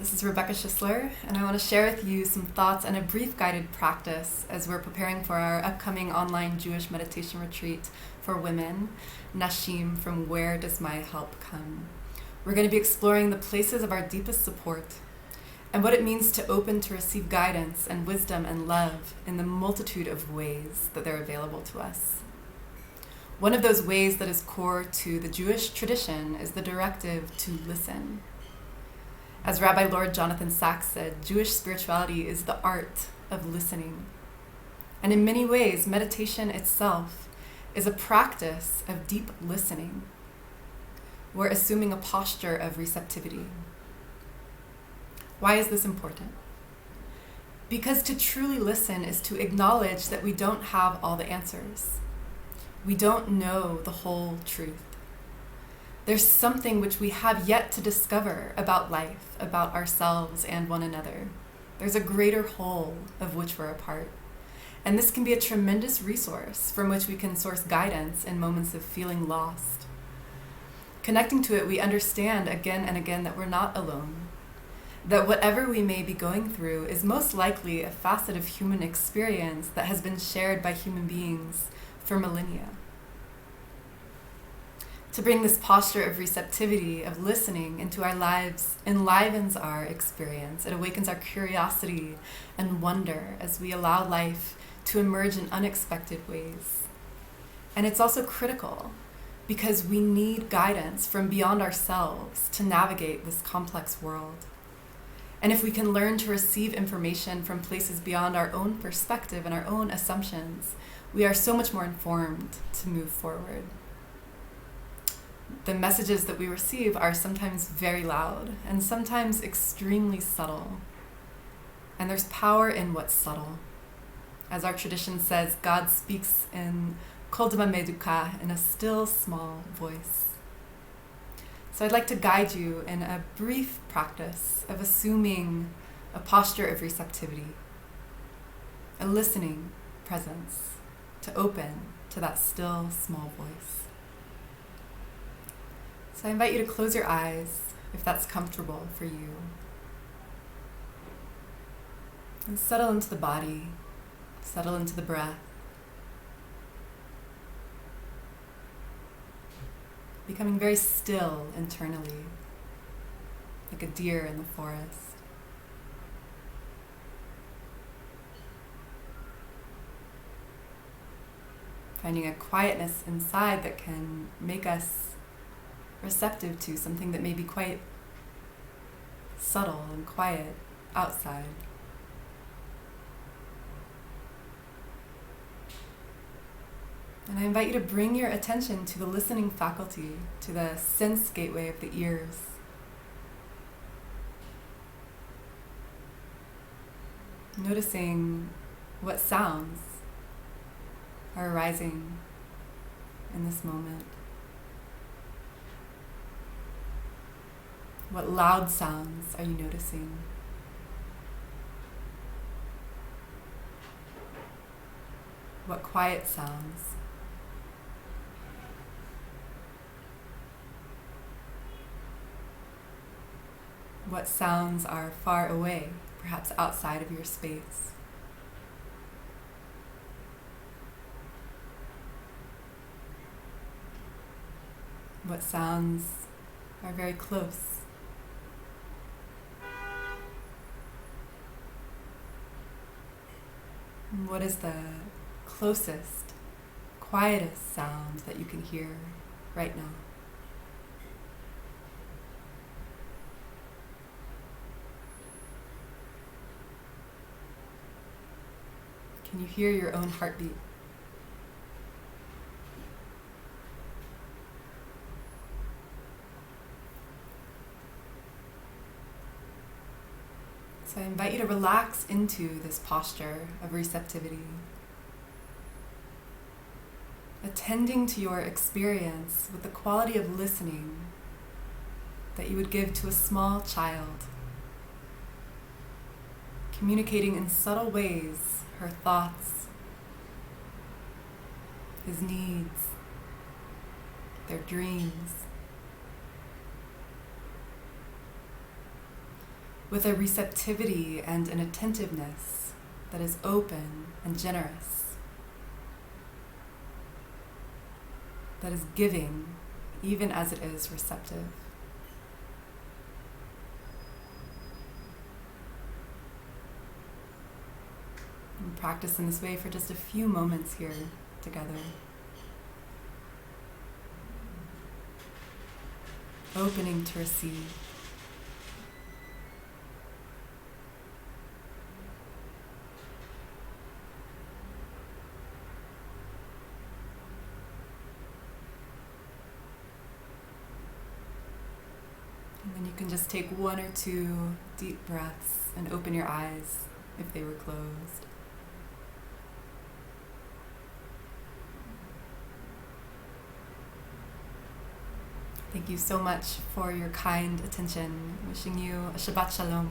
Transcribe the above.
This is Rebecca Schisler, and I want to share with you some thoughts and a brief guided practice as we're preparing for our upcoming online Jewish meditation retreat for women, Nashim, from Where Does My Help Come? We're going to be exploring the places of our deepest support and what it means to open to receive guidance and wisdom and love in the multitude of ways that they're available to us. One of those ways that is core to the Jewish tradition is the directive to listen. As Rabbi Lord Jonathan Sacks said, Jewish spirituality is the art of listening. And in many ways, meditation itself is a practice of deep listening. We're assuming a posture of receptivity. Why is this important? Because to truly listen is to acknowledge that we don't have all the answers. We don't know the whole truth. There's something which we have yet to discover about life, about ourselves and one another. There's a greater whole of which we're a part. And this can be a tremendous resource from which we can source guidance in moments of feeling lost. Connecting to it, we understand again and again that we're not alone. That whatever we may be going through is most likely a facet of human experience that has been shared by human beings for millennia. To bring this posture of receptivity, of listening into our lives, enlivens our experience. It awakens our curiosity and wonder as we allow life to emerge in unexpected ways. And it's also critical because we need guidance from beyond ourselves to navigate this complex world. And if we can learn to receive information from places beyond our own perspective and our own assumptions, we are so much more informed to move forward. The messages that we receive are sometimes very loud and sometimes extremely subtle. And there's power in what's subtle. As our tradition says, God speaks in kol dema meduka, in a still, small voice. So I'd like to guide you in a brief practice of assuming a posture of receptivity, a listening presence to open to that still, small voice. So I invite you to close your eyes if that's comfortable for you. And settle into the body, settle into the breath. Becoming very still internally, like a deer in the forest. Finding a quietness inside that can make us receptive to something that may be quite subtle and quiet outside. And I invite you to bring your attention to the listening faculty, to the sense gateway of the ears. Noticing what sounds are arising in this moment. What loud sounds are you noticing? What quiet sounds? What sounds are far away, perhaps outside of your space? What sounds are very close? And what is the closest, quietest sound that you can hear right now? Can you hear your own heartbeat? So I invite you to relax into this posture of receptivity, attending to your experience with the quality of listening that you would give to a small child, communicating in subtle ways her thoughts, his needs, their dreams. with a receptivity and an attentiveness that is open and generous, that is giving even as it is receptive. And practice in this way for just a few moments here together. Opening to receive. And then you can just take 1 or 2 deep breaths and open your eyes if they were closed. Thank you so much for your kind attention. Wishing you a Shabbat Shalom.